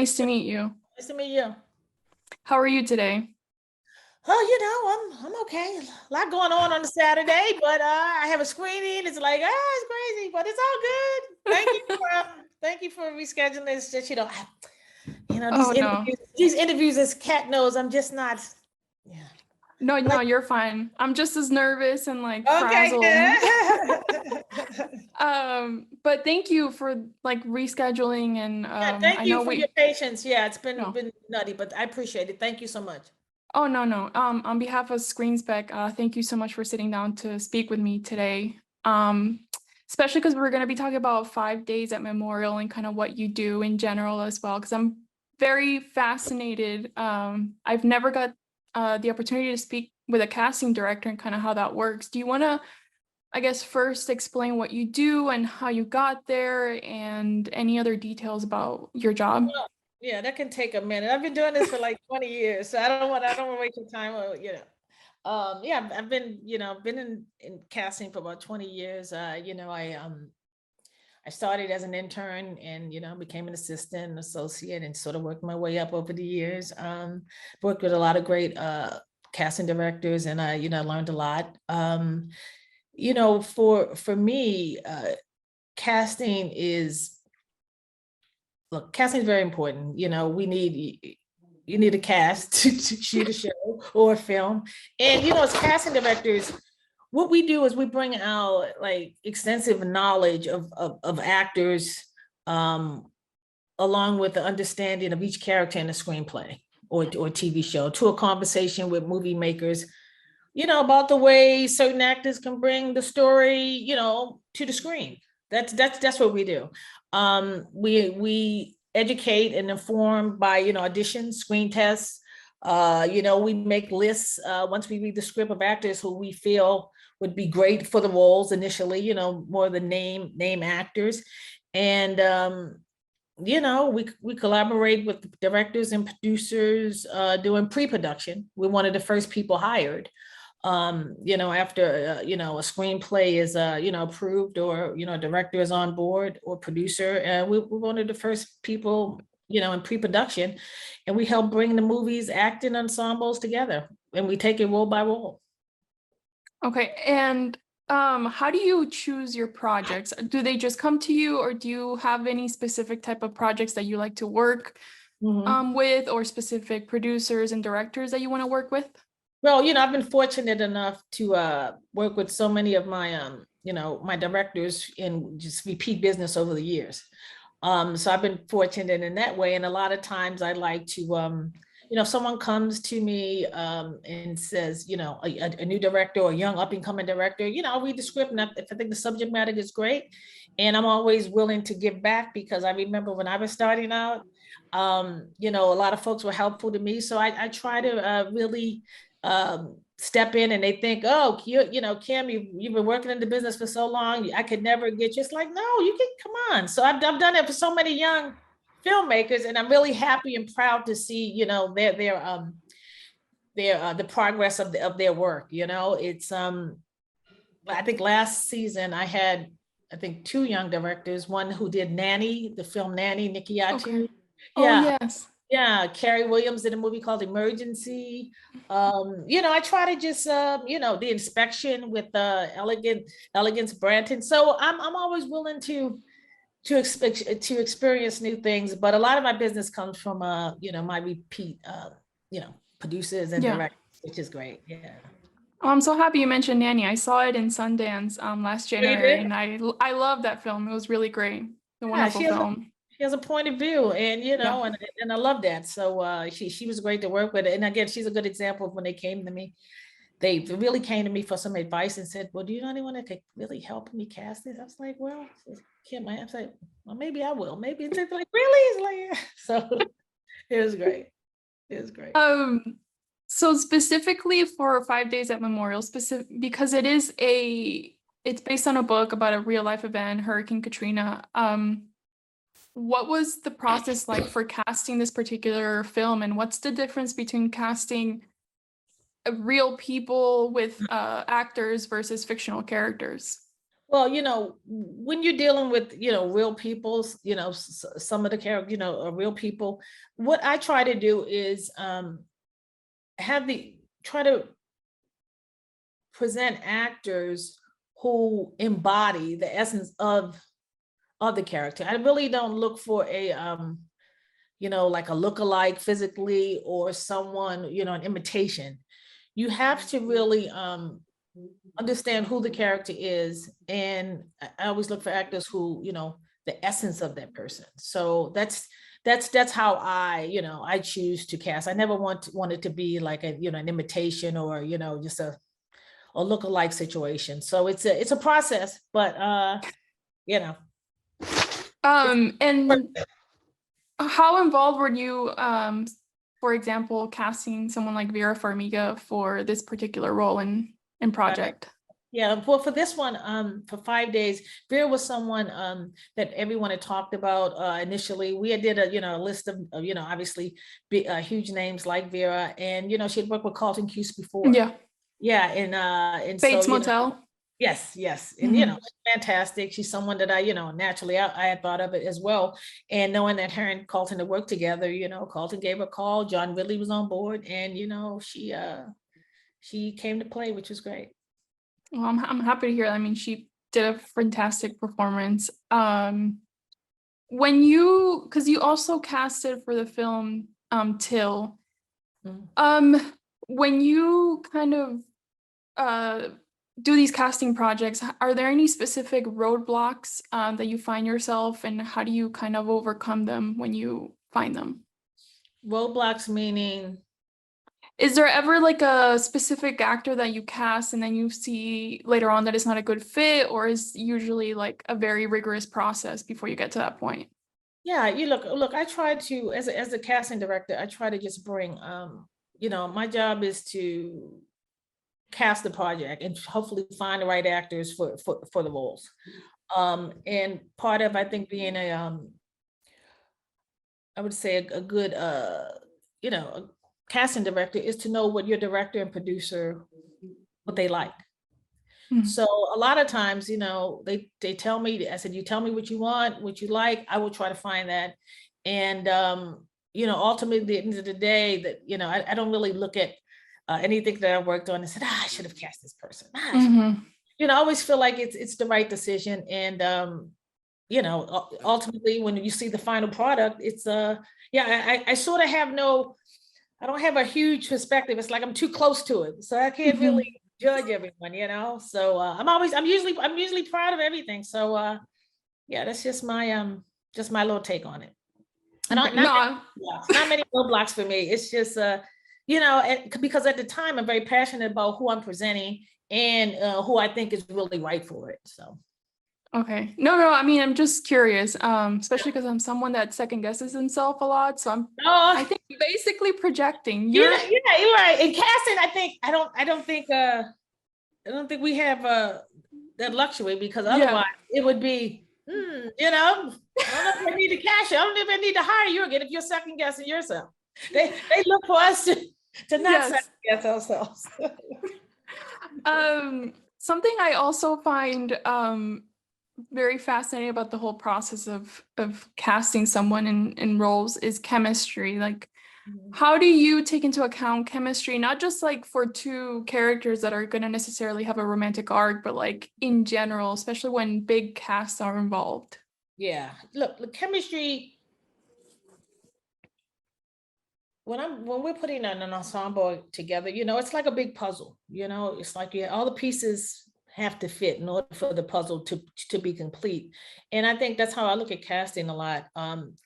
nice to meet you. Nice to meet you. How are you today? Oh, I'm okay. A lot going on a Saturday, but I have a screening. It's like it's crazy, but it's all good. Thank you for rescheduling this. Just these Oh no. interviews as cat knows. I'm just not. Yeah. No, no, Like you're fine. I'm just as nervous and like okay, frazzled. good. But thank you for like rescheduling and Yeah, I thank you know for your we patience. Yeah, it's been no. been nutty, but I appreciate it. Thank you so much. Oh no, no. On behalf of Screen Spec, thank you so much for sitting down to speak with me today. Um, Especially because we're gonna be talking about 5 days at Memorial and kind of what you do in general as well, because I'm very fascinated. I've never got the opportunity to speak with a casting director and kind of how that works. Do you want to, I guess, first explain what you do and how you got there and any other details about your job? Well, yeah, that can take a minute. I've been doing this for like 20 years, so I don't want to waste your time. Yeah, I've been, been in casting for about 20 years. I started as an intern and became an assistant, an associate, and sort of worked my way up over the years. Worked with a lot of great casting directors, and I learned a lot. For me, casting is look, casting is very important. You need a cast to shoot a show or a film. And as casting directors, what we do is we bring out like extensive knowledge of actors, um, along with the understanding of each character in a screenplay or TV show to a conversation with movie makers, about the way certain actors can bring the story, to the screen. That's what we do. We educate and inform by auditions, screen tests. We make lists once we read the script of actors who we feel would be great for the roles initially. More the name actors, and we collaborate with directors and producers doing pre-production. We're one of the first people hired. After a screenplay is approved, or director is on board or producer, and we're one of the first people in pre-production, and we help bring the movies acting ensembles together, and we take it role by role. Okay, and how do you choose your projects? Do they just come to you, or do you have any specific type of projects that you like to work Mhm. with, or specific producers and directors that you want to work with? Well, I've been fortunate enough to work with so many of my my directors in just repeat business over the years. So I've been fortunate in that way. And a lot of times I like to if someone comes to me and says, a new director or a young up and coming director, I'll read the script, and if I think the subject matter is great, and I'm always willing to give back, because I remember when I was starting out, a lot of folks were helpful to me. So I try to really step in, and they think, oh, Kim, you've been working in the business for so long, I could never get you. It's like, no, you can, come on. So I've done it for so many young filmmakers, and I'm really happy and proud to see, their the progress of their work. It's I think last season I had, I think, two young directors, one who did Nanny, the film Nanny, Nikki Okay. Yatu. Oh, Yeah, yes. yeah, Carrie Williams did a movie called Emergency. I try to just the inspection with Elegance Branton. So I'm always willing to experience new things. But a lot of my business comes from my repeat producers and Yeah. directors, which is great. Yeah. Oh, I'm so happy you mentioned Nanny. I saw it in Sundance last Oh, you January, did? and I love that film. It was really great. A Yeah, wonderful film. she has a point of view, and Yeah. and I love that. So she was great to work with. And again, she's a good example of when they came to me. They really came to me for some advice and said, well, do you know anyone that could really help me cast this? I was like, well, Kim, I was like, well, maybe I will. Maybe it's like, really? It's like, so it was great. It was great. Um, so specifically for 5 days at Memorial, specific because it's based on a book about a real life event, Hurricane Katrina. What was the process like for casting this particular film, and what's the difference between casting real people with actors versus fictional characters? Well, when you're dealing with, real people, some of the characters, are real people. What I try to do is try to present actors who embody the essence of the character. I really don't look for a like a look-alike physically, or someone, an imitation. You have to really understand who the character is. And I always look for actors who, the essence of that person. So that's how I choose to cast. I never want it to be like a, an imitation, or, just a look-alike situation. So it's a process, but you know, And how involved were you, for example, casting someone like Vera Farmiga for this particular role in project? Yeah, well, for this one, for 5 days, Vera was someone that everyone had talked about initially. We had did a list of obviously huge names like Vera, and she had worked with Carlton Cuse before. Yeah. Yeah, and so Bates Motel. yes, and Mhm. she's fantastic. She's someone that I naturally I had thought of it as well, and knowing that her and Carlton had worked together, Carlton gave her a call. John Ridley was on board, and she came to play, which was great. Well, I'm happy to hear that. I mean, she did a fantastic performance. Because you also casted for the film Till. Mhm. When you kind of uh do these casting projects, are there any specific roadblocks that you find yourself, and how do you kind of overcome them when you find them? Roadblocks meaning. Is there ever like a specific actor that you cast and then you see later on that it's not a good fit, or is usually like a very rigorous process before you get to that point? Yeah, you look, I try to, as a casting director, I try to just bring my job is to cast the project and hopefully find the right actors for the roles. And part of, I think, being I would say a good a casting director is to know what your director and producer, what they like. Mhm. So a lot of times, they tell me, I said, you tell me what you want, what you like, I will try to find that. And ultimately, at the end of the day, that I don't really look at anything that I worked on and said, I should have cast this person. Mhm. I always feel like it's the right decision. And ultimately, when you see the final product, it's yeah, I sort of have no, I don't have a huge perspective. It's like I'm too close to it, so I can't really Mhm. judge everyone. So I'm usually proud of everything. So yeah, that's just my little take on it. And Okay. not many No. blocks, not many roadblocks for me. It's just because at the time I'm very passionate about who I'm presenting, and who I think is really right for it. So Okay. No. I mean, I'm just curious. Especially because I'm someone that second guesses himself a lot. So I oh, think basically projecting. You're. yeah, you're right. In casting, I don't think we have that luxury, because Yeah. otherwise it would be, I don't know if I need to cash it. I don't know if I need to hire you again if you're second guessing yourself. They look for us to not second Yes. guess ourselves. Something I also find very fascinating about the whole process of casting someone in roles is chemistry. Like, Mhm. how do you take into account chemistry, not just like for two characters that are going to necessarily have a romantic arc, but like in general, especially when big casts are involved? Yeah, look, the chemistry, when we're putting an ensemble together, it's like a big puzzle. It's like, yeah, all the pieces have to fit in order for the puzzle to be complete. And I think that's how I look at casting a lot.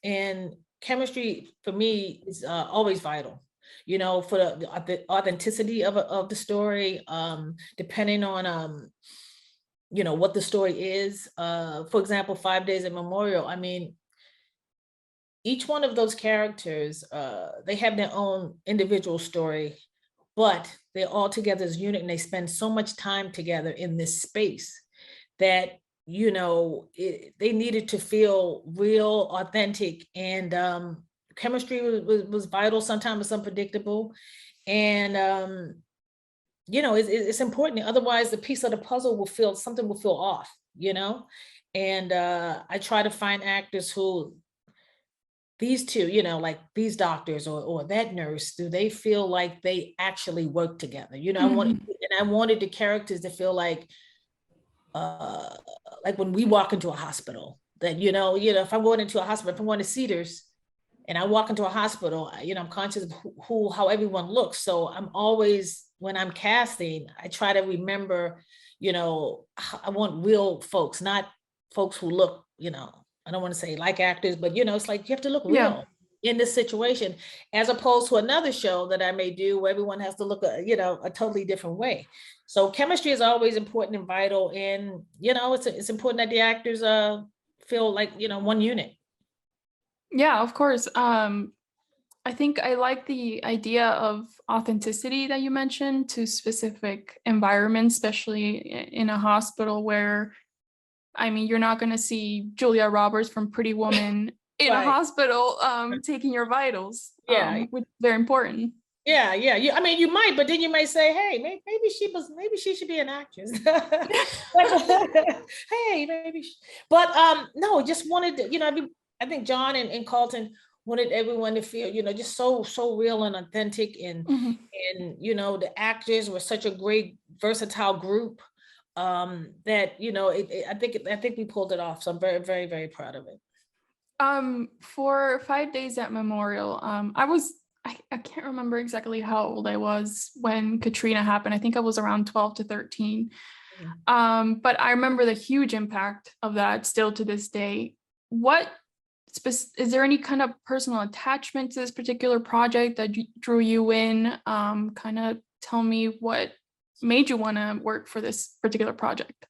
And chemistry for me is always vital. For the authenticity of the story, depending on what the story is. For example, 5 days at Memorial. I mean, each one of those characters, they have their own individual story, but they're all together as a unit, and they spend so much time together in this space that they needed to feel real, authentic, and chemistry was vital. Sometimes it's unpredictable, and it's important. Otherwise, the piece of the puzzle will feel off. and I try to find actors who, these two, like these doctors or that nurse, do they feel like they actually work together? Mhm. I wanted the characters to feel like when we walk into a hospital, that if I'm going into a hospital, if I'm going to Cedars and I walk into a hospital, I'm conscious of how everyone looks. So I'm always, when I'm casting, I try to remember, I want real folks, not folks who look, I don't want to say like actors, but it's like you have to look Yeah. real in this situation, as opposed to another show that I may do where everyone has to look a totally different way. So chemistry is always important and vital, and it's important that the actors feel like one unit. Yeah, of course. I think I like the idea of authenticity that you mentioned to specific environments, especially in a hospital where, I mean, you're not going to see Julia Roberts from Pretty Woman in a Right. hospital taking your vitals, Yeah. which is very important. Yeah, yeah. I mean, you might, but then you might say, "Hey, maybe she should be an actress." Hey, maybe. But no, just wanted to, I think John and Carlton wanted everyone to feel, just so real and authentic, and Mhm. the actors were such a great versatile group, that I think we pulled it off. So I'm very, very, very proud of it. For 5 days at Memorial, I can't remember exactly how old I was when Katrina happened. I think I was around 12 to 13. Mhm. But I remember the huge impact of that still to this day. What is there any kind of personal attachment to this particular project that drew you in? Kind of tell me what made you want to work for this particular project.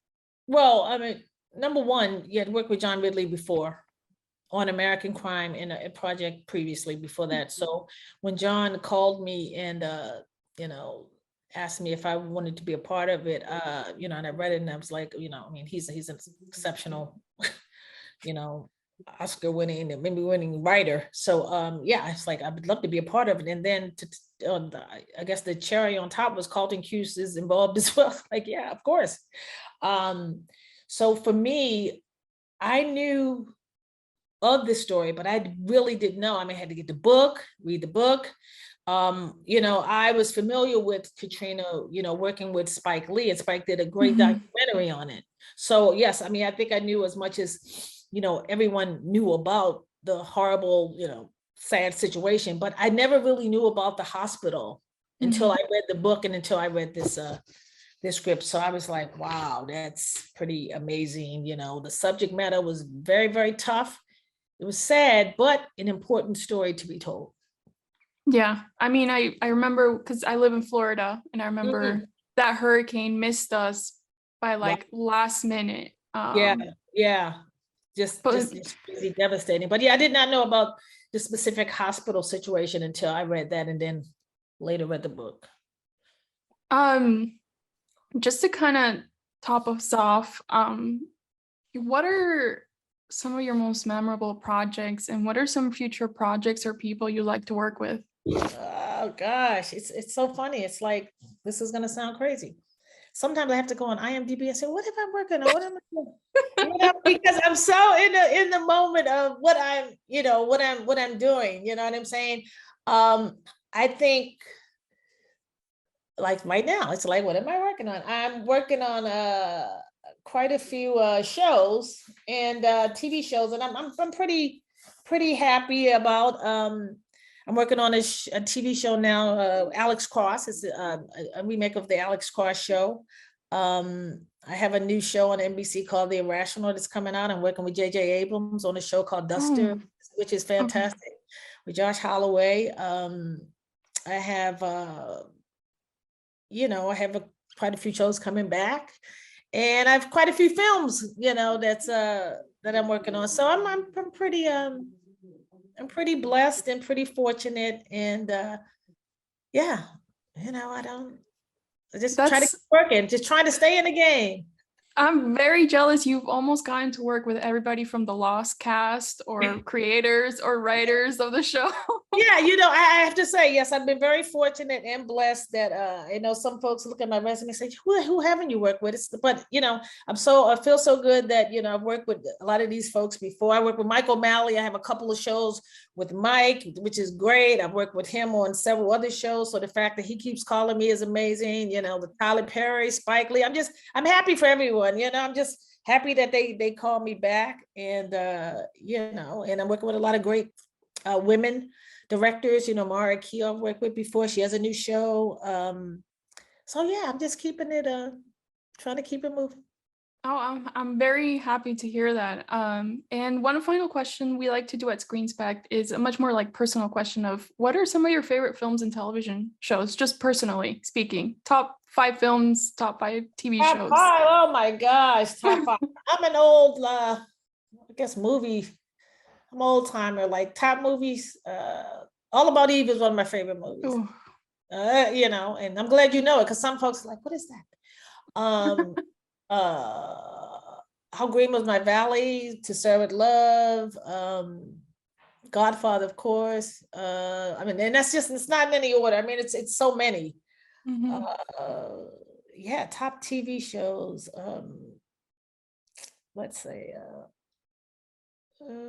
Well, I mean, number one, you had worked with John Ridley before on American Crime in a project previously before that. So when John called me and you know, asked me if I wanted to be a part of it, and I read it and I was like, I mean, he's an exceptional, you know, Oscar winning and maybe winning writer. So yeah, it's like I would love to be a part of it. And then I guess the cherry on top was Carlton Cuse is involved as well. Like, yeah, of course. Um, so for me, I knew of this story, but I really didn't know. I mean, I had to get the book, read the book. I was familiar with Katrina, working with Spike Lee, and Spike did a great Mhm. documentary on it. So yes, I mean, I think I knew as much as, everyone knew about the horrible, sad situation, but I never really knew about the hospital until Mhm. I read the book and until I read this script. So I was like, wow, that's pretty amazing. The subject matter was very, very tough. It was sad, but an important story to be told. Yeah, I mean, I remember because I live in Florida, and I Mhm. remember that hurricane missed us by Wow. like last minute. Yeah, yeah. But Just really devastating. But yeah, I did not know about the specific hospital situation until I read that and then later read the book. um, just to kind of top us off, what are some of your most memorable projects, and what are some future projects or people you like to work with? Oh gosh, it's so funny. It's like this is gonna sound crazy. Sometimes I have to go on IMDb and say, what am I working on? What am I doing? Because I'm so in the moment of what I'm doing. You know what I'm saying? I think like right now, it's like, what am I working on? I'm working on quite a few shows and TV shows, and I'm pretty happy about. I'm working on a TV show now. Alex Cross is a remake of the Alex Cross show. I have a new show on NBC called The Irrational that's coming out. I'm working with J.J. Abrams on a show called Duster, Oh, which is okay. fantastic, with Josh Holloway. I have I have quite a few shows coming back, and I've quite a few films, that I'm working on. So I'm pretty I'm pretty blessed and pretty fortunate, and yeah, I don't I just try to That's keep working, just trying to stay in the game. I'm very jealous. You've almost gotten to work with everybody from the Lost cast or creators or writers of the show. Yeah, I have to say, yes, I've been very fortunate and blessed that some folks look at my resume and say, who haven't you worked with? But I feel so good that I've worked with a lot of these folks before. I worked with Mike O'Malley. I have a couple of shows with Mike, which is great. I've worked with him on several other shows. So the fact that he keeps calling me is amazing. The Tyler Perry, Spike Lee. I'm happy for everyone. I'm just happy that they call me back, and and I'm working with a lot of great women directors. Mara Key I've worked with before. She has a new show. So yeah, I'm just keeping it trying to keep it moving. Oh, I'm very happy to hear that. And one final question we like to do at ScreenSpec is a much more like personal question of what are some of your favorite films and television shows, just personally speaking? Top 5 films, top 5 TV Top shows. 5, oh my gosh, top 5. I'm an old, I guess I'm old timer, like top movies. All About Eve is one of my favorite movies. And I'm glad you know it, because some folks are like, what is that? How Green Was My Valley, To Serve With Love, Godfather, of course. And that's just, it's not in any order. I mean, it's so many. Mhm. Yeah, top TV shows. Let's say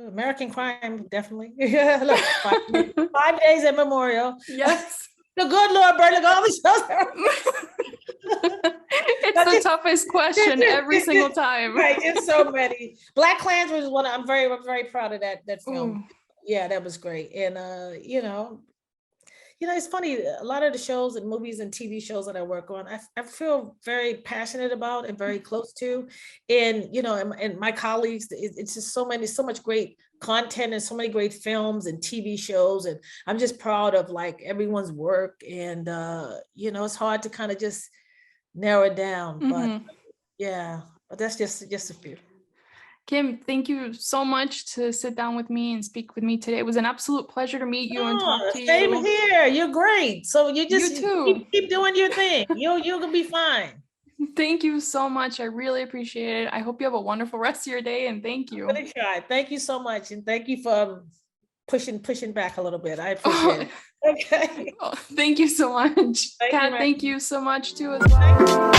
American Crime, definitely. Look, 5 Days at Memorial. Yes. The Good Lord, Burning, all these shows. It's the toughest question every single time. Right, just so many. Black Klansman was one. I'm very proud of that film. Ooh. Yeah, that was great. And it's funny, a lot of the shows and movies and TV shows that I work on, I feel very passionate about and very close to. And, and my colleagues, it's just so much great content and so many great films and TV shows. And I'm just proud of like everyone's work. And, it's hard to kind of just narrow it down, but yeah, but that's just a few. Kim, thank you so much to sit down with me and speak with me today. It was an absolute pleasure to meet you and talk to you. Same here. You're great. So you too. keep doing your thing. You're gonna be fine. Thank you so much. I really appreciate it. I hope you have a wonderful rest of your day, and thank you. I'm gonna try. Thank you so much, and thank you for pushing back a little bit. I appreciate it. Okay. Thank you so much. Kat, thank you so much too as well.